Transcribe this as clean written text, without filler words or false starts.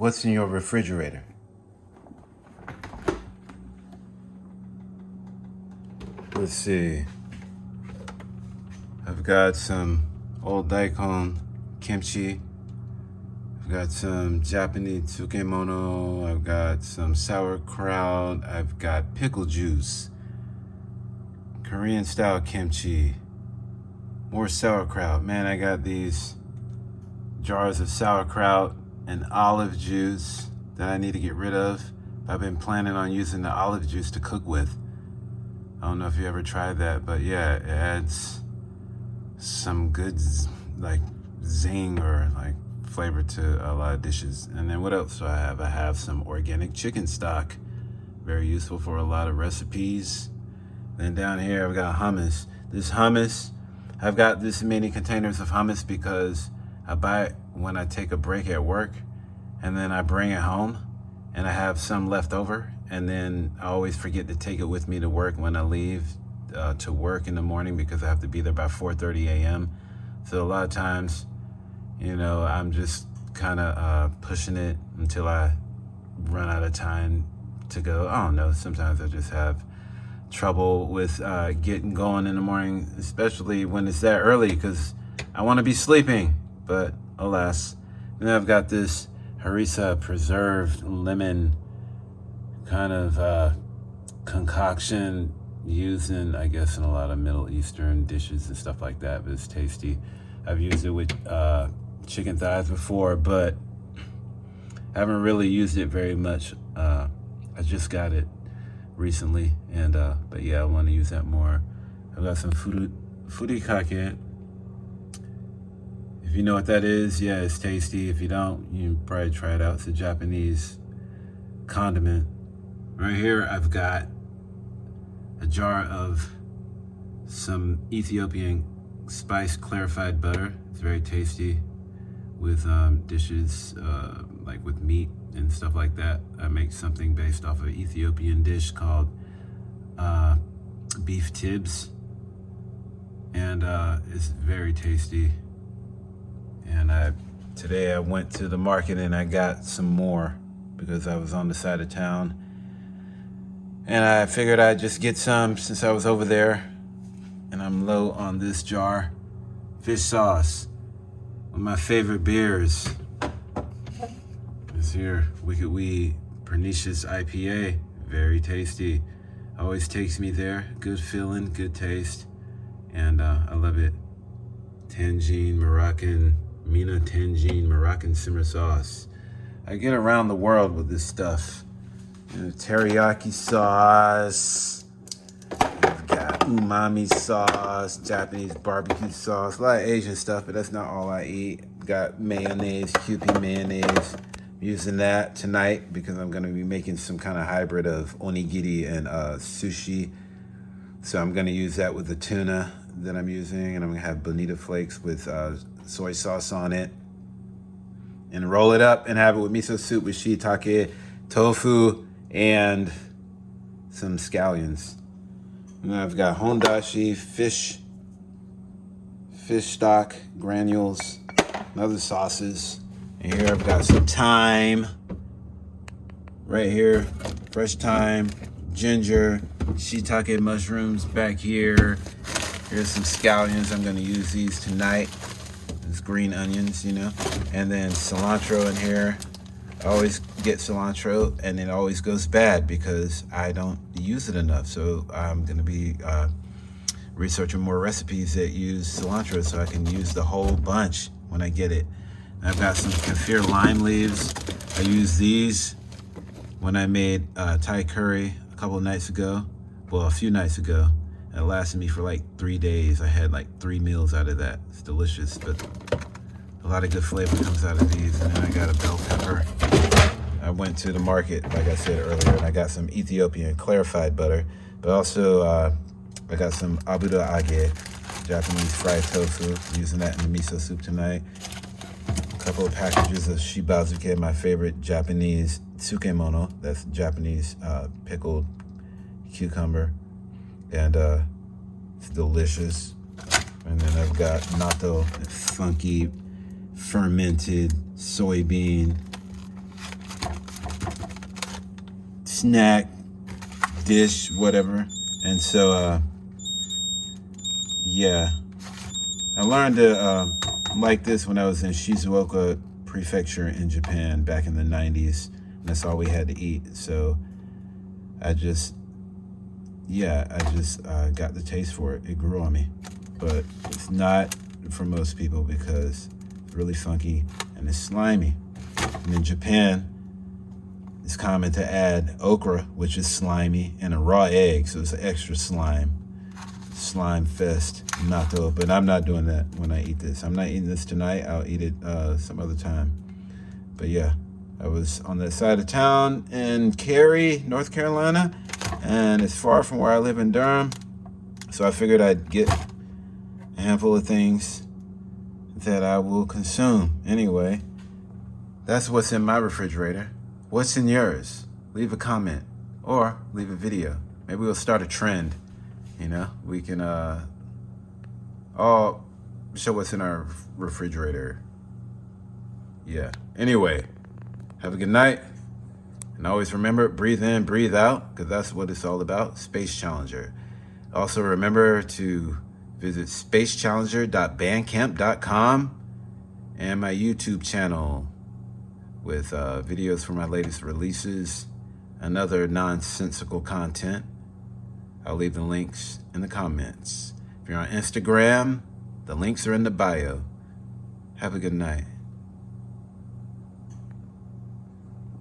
What's in your refrigerator? Let's see. I've got some old daikon kimchi. I've got some Japanese tsukemono. I've got some sauerkraut. I've got pickle juice. Korean style kimchi. More sauerkraut. Man, I got these jars of sauerkraut and olive juice that I need to get rid of. I've been planning on using the olive juice to cook with. I don't know if you ever tried that, but yeah, it adds some good like zing or like flavor to a lot of dishes. And then what else do I have? I have some organic chicken stock, very useful for a lot of recipes. Then down here I've got hummus. This hummus, I've got this many containers of hummus because I buy it when I take a break at work, and then I bring it home and I have some left over, and then I always forget to take it with me to work when I leave to work in the morning because I have to be there by 4:30 a.m. So a lot of times, you know, I'm just kind of pushing it until I run out of time to go. I don't know, sometimes I just have trouble with getting going in the morning, especially when it's that early because I want to be sleeping, but alas. Then I've got this harissa preserved lemon kind of concoction used in, I guess, in a lot of Middle Eastern dishes and stuff like that, but it's tasty. I've used it with chicken thighs before, but I haven't really used it very much. I just got it recently, and but yeah, I want to use that more. I've got some furikake. If you know what that is, yeah, it's tasty. If you don't, you can probably try it out. It's a Japanese condiment. Right here, I've got a jar of some Ethiopian spiced clarified butter. It's very tasty with dishes like with meat and stuff like that. I make something based off of an Ethiopian dish called beef tibs, and it's very tasty. And today I went to the market and I got some more because I was on the side of town, and I figured I'd just get some since I was over there. And I'm low on this jar. Fish sauce, one of my favorite beers. This here, Wicked Weed Pernicious IPA, very tasty. Always takes me there. Good feeling, good taste, and I love it. Mina Tangine Moroccan simmer sauce. I get around the world with this stuff. You know, teriyaki sauce. I've got umami sauce, Japanese barbecue sauce, a lot of Asian stuff, but that's not all I eat. Got mayonnaise, Kewpie mayonnaise. Using that tonight because I'm going to be making some kind of hybrid of onigiri and sushi. So I'm going to use that with the tuna that I'm using, and I'm going to have bonita flakes with soy sauce on it, and roll it up and have it with miso soup with shiitake, tofu, and some scallions. And then I've got hondashi fish stock granules, and other sauces. And here I've got some thyme, right here, fresh thyme, ginger, shiitake mushrooms back here. Here's some scallions. I'm gonna use these tonight. It's green onions, you know. And then cilantro in here. I always get cilantro and it always goes bad because I don't use it enough. So I'm gonna be researching more recipes that use cilantro so I can use the whole bunch when I get it. I've got some kaffir lime leaves. I used these when I made Thai curry a couple of nights ago. Well, a few nights ago. It lasted me for like 3 days. I had like 3 meals out of that. It's delicious, but a lot of good flavor comes out of these. And then I got a bell pepper. I went to the market, like I said earlier, and I got some Ethiopian clarified butter, but also I got some abuda age, Japanese fried tofu. I'm using that in the miso soup tonight. A couple of packages of shibazuke, my favorite Japanese tsukemono. That's Japanese pickled cucumber, and it's delicious. And then I've got natto, funky fermented soybean snack, dish, whatever. And so, yeah, I learned to like this when I was in Shizuoka Prefecture in Japan back in the 90s. And that's all we had to eat. So I just got the taste for it. It grew on me. But it's not for most people because it's really funky and it's slimy. And in Japan, it's common to add okra, which is slimy, and a raw egg, so it's extra slime fest, natto. But I'm not doing that when I eat this. I'm not eating this tonight. I'll eat it some other time. But yeah, I was on that side of town in Cary, North Carolina, and it's far from where I live in Durham. So I figured I'd get a handful of things that I will consume. Anyway, that's what's in my refrigerator. What's in yours? Leave a comment or leave a video. Maybe we'll start a trend. You know, we can all show what's in our refrigerator. Yeah. Anyway, have a good night. And always remember, breathe in, breathe out, because that's what it's all about. Space Challenger. Also remember to visit spacechallenger.bandcamp.com and my YouTube channel with videos for my latest releases and other nonsensical content. I'll leave the links in the comments. If you're on Instagram, the links are in the bio. Have a good night.